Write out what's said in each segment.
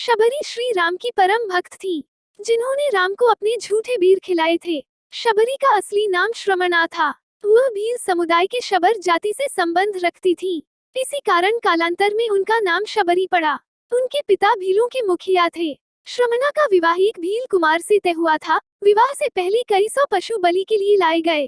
शबरी श्री राम की परम भक्त थी, जिन्होंने राम को अपने झूठे बीर खिलाए थे। शबरी का असली नाम श्रमणा था। वह भील समुदाय के शबर जाति से संबंध रखती थी। इसी कारण कालांतर में उनका नाम शबरी पड़ा। उनके पिता भीलों के मुखिया थे। श्रमणा का विवाह एक भील कुमार से तय हुआ था। विवाह से पहले कई सौ पशु बलि के लिए लाए गए,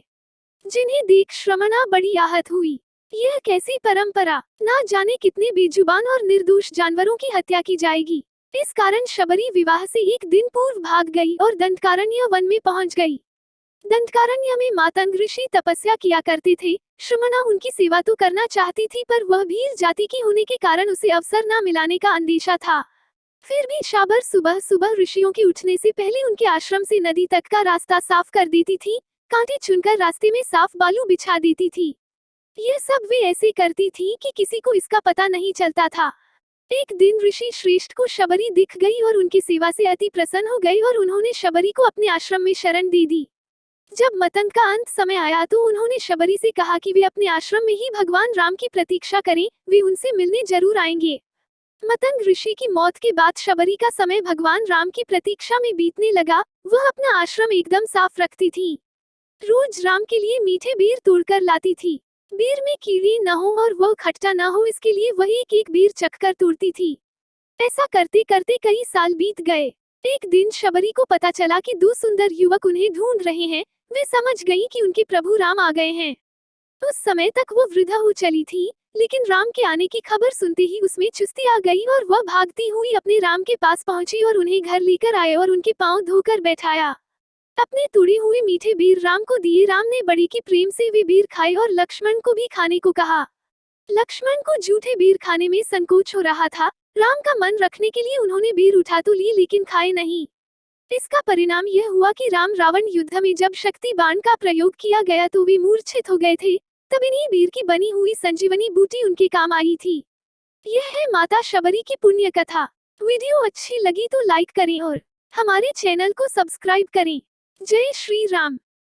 जिन्हें देख श्रमणा बड़ी आहत हुई। यह कैसी परंपरा, ना जाने कितने बेजुबान और निर्दोष जानवरों की हत्या की जाएगी। इस कारण शबरी विवाह से एक दिन पूर्व भाग गई और दंडकारण्य वन में पहुंच गई। दंडकारण्य में मातंग ऋषि तपस्या किया करते थे। श्रमणा उनकी सेवा तो करना चाहती थी, पर वह भील जाति की होने के कारण उसे अवसर न मिलाने का अंदेशा था। फिर भी शाबर सुबह सुबह ऋषियों के उठने से पहले उनके आश्रम से नदी तक का रास्ता साफ कर देती थी। कांटे चुनकर रास्ते में साफ बालू बिछा देती थी। यह सब वे ऐसे करती थी कि किसी को इसका पता नहीं चलता था। एक दिन ऋषि श्रेष्ठ को शबरी दिख गई और उनकी सेवा से अति प्रसन्न हो गई और उन्होंने शबरी को अपने आश्रम में शरण दे दी। जब मतंग का अंत समय आया तो उन्होंने शबरी से कहा कि वे अपने आश्रम में ही भगवान राम की प्रतीक्षा करें, वे उनसे मिलने जरूर आएंगे। मतंग ऋषि की मौत के बाद शबरी का समय भगवान राम की प्रतीक्षा में बीतने लगा। वह अपना आश्रम एकदम साफ रखती थी। रोज राम के लिए मीठे बेर तोड़कर लाती थी। बेर में कीड़े न हो और वह खट्टा न हो, इसके लिए वह एक एक बेर चखकर तोड़ती थी। ऐसा करते करते कई साल बीत गए। एक दिन शबरी को पता चला कि दो सुंदर युवक उन्हें ढूंढ रहे हैं। वे समझ गई कि उनके प्रभु राम आ गए हैं। उस समय तक वो वृद्धा हो चली थी, लेकिन राम के आने की खबर सुनते ही उसमें चुस्ती आ गई और वह भागती हुई अपने राम के पास पहुंची और उन्हें घर लेकर आए और उनके पांव धोकर बैठाया। अपने तुड़े हुए मीठे बेर राम को दिए। राम ने बड़ी की प्रेम से वे बेर खाए और लक्ष्मण को भी खाने को कहा। लक्ष्मण को जूठे बेर खाने में संकोच हो रहा था। राम का मन रखने के लिए उन्होंने बेर उठा तो ली, लेकिन खाए नहीं। इसका परिणाम यह हुआ कि राम रावण युद्ध में जब शक्ति बाण का प्रयोग किया गया तो वे मूर्छित हो गए थे। तब इन्हीं बेर की बनी हुई संजीवनी बूटी उनके काम आई थी। यह है माता शबरी की पुण्य कथा। वीडियो अच्छी लगी तो लाइक करें और हमारे चैनल को सब्सक्राइब करें। जय श्री राम।